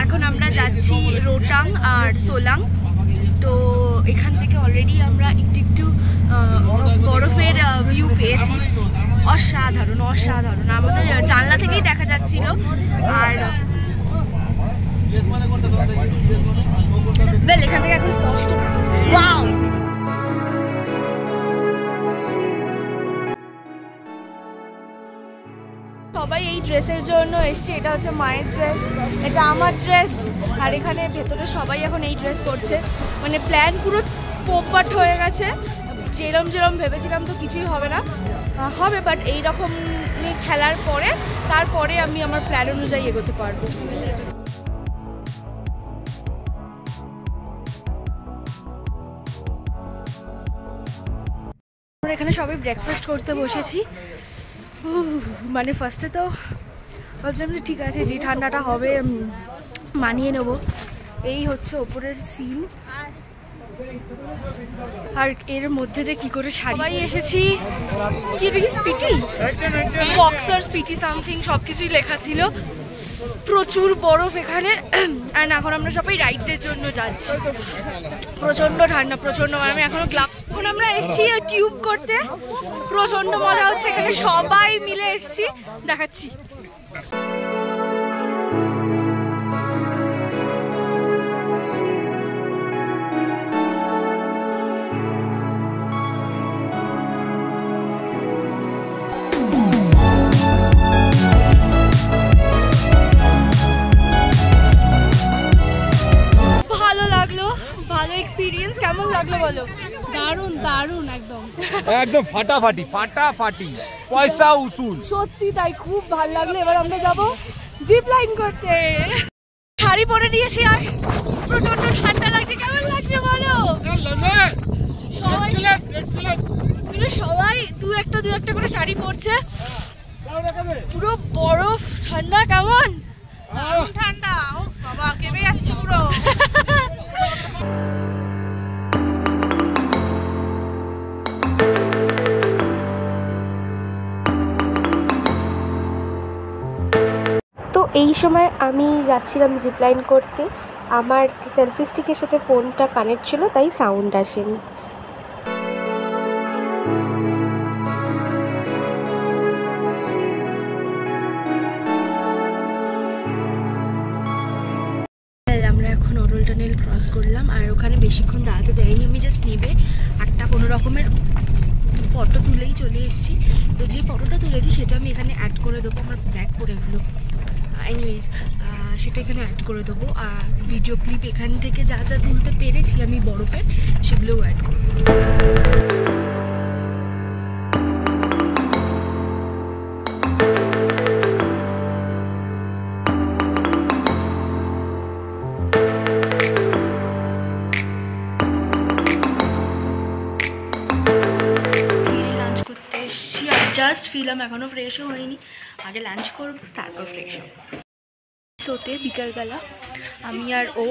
এখন আমরা যাচ্ছি রোটাং আর সোলাং। তো এখান থেকে অলরেডি আমরা একটু বরফের ভিউ পেয়েছি। অসাধারণ অসাধারণ, আমাদের জানলা থেকেই দেখা যাচ্ছিল। আর এখান থেকে এখন স্পষ্ট। ওয়াও, সবাই এই ড্রেসের জন্য এসছে। এটা হচ্ছে মায়ের ড্রেস, এটা আমার ড্রেস, আর এখানে ভেতরে সবাই এখন এই ড্রেস পরছে। মানে প্ল্যান পুরো পোপট হয়ে গেছে। যেরম ভেবেছিলাম তো কিছুই হবে না, হবে, বাট এইরকম খেলার পরে তারপরে আমি আমার প্ল্যান অনুযায়ী এগোতে পারবো। আমরা এখানে সবাই ব্রেকফাস্ট করতে বসেছি। মানে ফার্স্টে তো ভাবছিলাম যে ঠিক আছে, যে ঠান্ডাটা হবে মানিয়ে নেব। এই হচ্ছে ওপরের সিন, আর এর মধ্যে যে কি করে সবাই এসেছি। কি স্পিটি বক্সার স্পিটি সামথিং সব কিছুই লেখা ছিল। প্রচুর বরফ এখানে। অ্যান্ড এখন আমরা সবাই রাইডসের জন্য যাচ্ছি। প্রচণ্ড ঠান্ডা, প্রচণ্ড। আমি এখনো গ্লাভস। এখন আমরা এসেছি টিউব করতে, প্রচণ্ড মজা হচ্ছে এখানে, সবাই মিলে এসেছি, দেখাচ্ছি। ভালো এক্সপিরিয়েন্স, কেমন লাগলো বলো? দারুণ দারুণ, একদম একদম ফাটাফাটি ফাটাফাটি, পয়সা উসুল। সত্যি তাই, খুব ভালো লাগলো। এবার আমরা যাবো জিপ লাইন করতে। শাড়ি পরে নিয়েছি আর প্রচন্ড ঠান্ডা লাগছে। কেমন লাগছে বলো? সবাই দু একটা করে শাড়ি পরছে। পুরো বরফ ঠান্ডা। কেমন ঠান্ডা, বাবা কেঁপে যাচ্ছে পুরো। তো এই সময় আমি যাচ্ছিলাম জিপলাইন করতে। আমার সেলফি স্টিকের সাথে ফোনটা কানেক্ট ছিল, তাই সাউন্ড আসেনি। আমরা এখন অরল টানেল ক্রস করলাম, আর ওখানে বেশিক্ষণ দাঁড়াতে দেয়নি। আমি জাস্ট নেবে একটা কোনো রকমের ফটো তুলেই চলে এসেছি। তো যে ফটোটা তুলেছি সেটা আমি এখানে অ্যাড করে দেবো। আমার ব্যাগ পড়ে গেলো, এনিওয়েজ সেটা এখানে অ্যাড করে দেবো। আর ভিডিও ক্লিপ এখান থেকে যা যা তুলতে পেরেছি আমি বরফের, সেগুলোও অ্যাড করবো। জাস্ট ফিলাম, এখনও ফ্রেশও হয়নি। আগে লাঞ্চ করব, তারপর ফ্রেশ হব। শোতে বিকালবেলা আমি আর ও,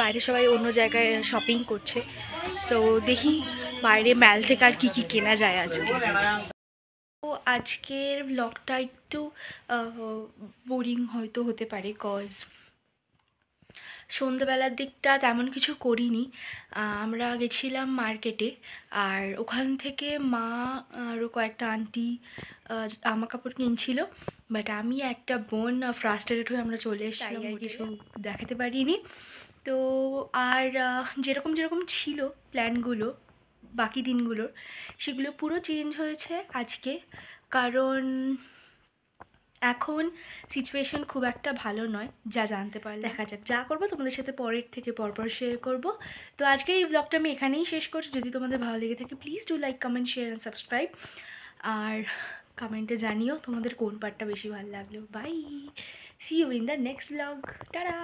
বাইরে সবাই অন্য জায়গায় শপিং করছে। তো দেখি বাইরে ম্যাল থেকে আর কি কি কেনা যায় আজকে। তো আজকের ব্লগটা একটু বোরিং হয়তো হতে পারে, কজ সন্ধ্যেবেলার দিকটা তেমন কিছু করিনি। আমরা গেছিলাম মার্কেটে, আর ওখান থেকে মা আরও কয়েকটা আন্টি জামা কাপড় কিনছিল। বাট আমি একটা বোন ফ্রাস্ট্রেটেড হয়ে আমরা চলে এসেছিলাম, আর কিছু দেখাতে পারিনি। তো আর যেরকম ছিল প্ল্যানগুলো বাকি দিনগুলোর, সেগুলো পুরো চেঞ্জ হয়েছে আজকে। কারণ এখন সিচুয়েশন খুব একটা ভালো নয়, যা জানতে পারলে। দেখা যাক, যা করবো তোমাদের সাথে পরের থেকে পরপর শেয়ার করব। তো আজকের এই ব্লগটা আমি এখানেই শেষ করছি। যদি তোমাদের ভালো লেগে থাকে please do like, comment, share and subscribe. আর কমেন্টে জানিও তোমাদের কোন পার্টটা বেশি ভালো লাগলো। Bye, see you in the next blog. Tata.